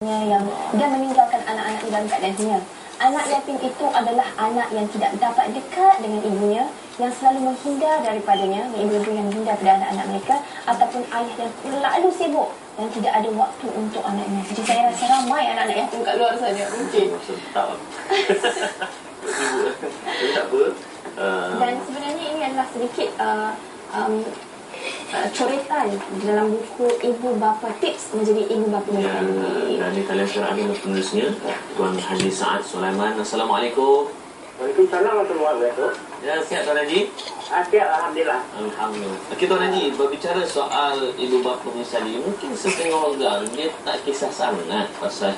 yang dia meninggalkan anak-anaknya dalam keadaan hina. Anak yatim itu adalah anak yang tidak dapat dekat dengan ibunya, yang selalu menghindar daripadanya, ibu-ibu yang menghindar pada anak-anak mereka, ataupun ayah yang terlalu sibuk dan tidak ada waktu untuk anaknya. Jadi saya rasa ramai anak-anak yatim kat luar sana mungkin. Tak apa. Dan sebenarnya ini adalah sedikit coretan di dalam buku Ibu Bapa Tips Menjadi Ibu Bapa yang Baik. Dan di talian sekarang ada penulisnya Tuan Haji Saad Sulaiman. Assalamualaikum. Waalaikumsalam warahmatullahi wabarakatuh. Ya, sihat Tuan Haji? Sihat, Alhamdulillah. Alhamdulillah. Okey Tuan Haji, berbicara soal ibu bapa menyesali, mungkin setengah orang dia tak kisah sangat pasal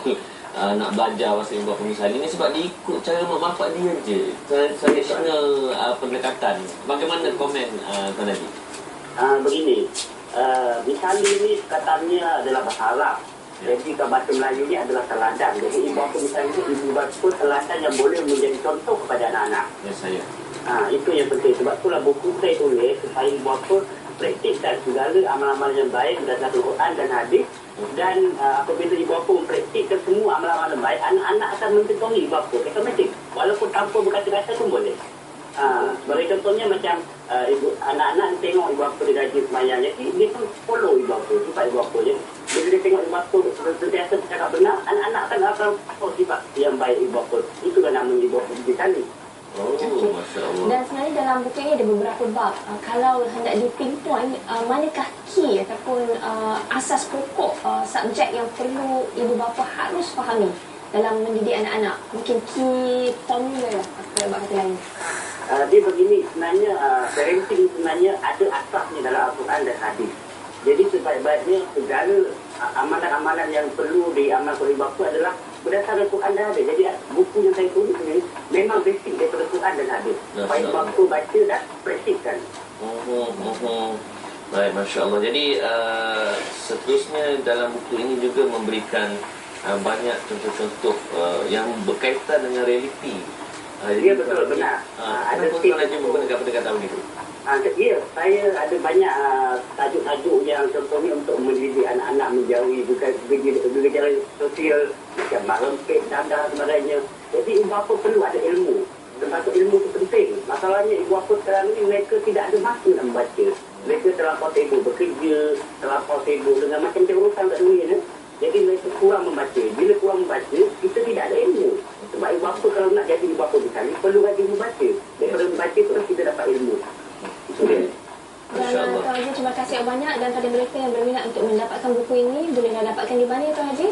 nak belajar pasal ibu bapa menyesali ni sebab dia ikut cara mak bapak dia je. Tradisional pendekatan. Bagaimana komen Tuan Haji? Begini, misali ni katanya adalah bahasa Arab. Jadi kalau bahasa Melayu ni adalah teladan. Jadi ibu bapa misalnya ibu bapa teladan yang boleh menjadi contoh kepada anak-anak. Ya, saya. Itu yang penting. Sebab itulah buku saya tulis supaya ibu bapa praktikkan segala amal-amal yang baik berdasarkan Quran dan hadis. Dan apabila ibu bapa mempraktikkan semua amal-amal yang baik, anak-anak akan mencontohi ibu bapa. Automatik. Walaupun tanpa berkata-kata pun boleh. Sebagai contohnya macam anak-anak tengok ibu bapa dia rajin semayang, jadi dia pun follow ibu bapa, sifat ibu bapa je. Bila dia tengok ibu bapa sentiasa bercakap benar, anak-anak akan sifat yang baik ibu bapa. Itulah namanya ibu bapa menyesali. Masya Allah. Dan sebenarnya dalam buku ini ada beberapa bab. Kalau hendak dipinpoint manakah key ataupun asas pokok subjek yang perlu ibu bapa harus fahami dalam mendidik anak-anak, mungkin key formula lah atau kata lain. Dia begini, sebenarnya parenting sebenarnya ada asasnya dalam Al-Quran dan hadis. Jadi sebaik-baiknya segala amalan-amalan yang perlu diamalkan oleh bapa adalah berdasarkan Quran dan hadis. Jadi buku yang saya tulis ini memang basic daripada Quran dan hadis. Supaya bapa baca dan praktikkan. Baik, Masya Allah. Jadi seterusnya dalam buku ini juga memberikan banyak contoh-contoh yang berkaitan dengan realiti. Ya, betul, benar. Ada Tuan Haji menggunakan pendekatan begitu? Ya, saya ada banyak tajuk-tajuk yang contohnya untuk mendidik anak-anak menjauhi gejala sosial macam mak lempit, cadar dan sebagainya. Jadi ibu bapa perlu ada ilmu. Termasuk ilmu itu penting. Masalahnya ibu bapa sekarang ini mereka tidak ada masa nak membaca. Mereka terlampau sibuk bekerja, terlampau sibuk dengan macam-macam urusan kat dunia ni. Jadi mereka kurang membaca. Bila kurang membaca, kita tidak ada ilmu. Sebab ibu bapa kalau nak jadi ibu bapa misalnya, perlu rajin membaca. Daripada membaca tu kita dapat ilmu. Dan Tuan Haji, terima kasih banyak. Dan pada mereka yang berminat untuk mendapatkan buku ini, bolehlah dapatkan di mana Tuan Haji?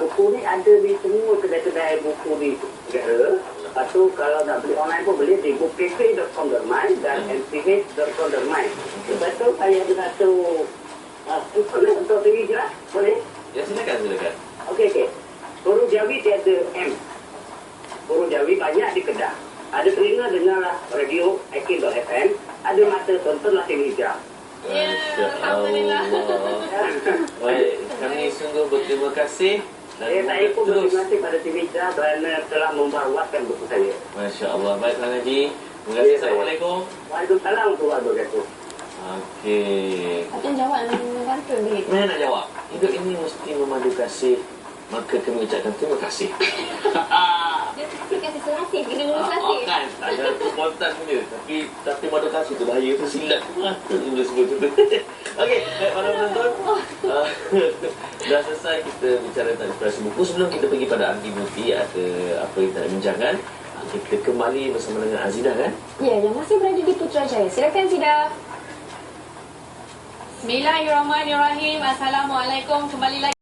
Buku ni ada di semua kedai-kedai buku di negara. Lepas tu kalau nak beli online pun boleh di bookcafe.com.my dan mch.com.my. Lepas tu saya ada satu untuk TV je lah. Boleh? Ya, silakan. Okey. Huruf Jawi tiada M. Huruf Jawi banyak di Kedah. Ada telinga dengarlah radio Akil.fm. Ada mata tontonlah TV Hijrah. Ya, Alhamdulillah. Baik, kami sungguh berterima kasih. Saya pun berterima kasih pada TV Hijrah kerana telah membawakan buku saya. Masya Allah. Baik Tuan Haji. Terima kasih. Assalamualaikum. Waalaikumsalam warahmatullahi wabarakatuh. Okey. Atau jawab dengan membantu begitu. Mana nak jawab? Hidup ini mesti memadu kasih. Maka kami ucapkan terima kasih. Dia mesti kasih selasih, kena guna selasih. Kan, ada spontan dia. Tapi madu kasih tu bahaya tu silap. Dia sebut tu. Okey, baik para penonton. Dah selesai kita bicara tentang inspirasi buku. Sebelum kita pergi pada aktiviti ada apa yang kita nak bincangkan, kita kembali bersama dengan Azidah kan? Ya, yang masih berada di Putrajaya. Silakan Zidah. Bismillahirrahmanirrahim. Assalamualaikum. Kembali lagi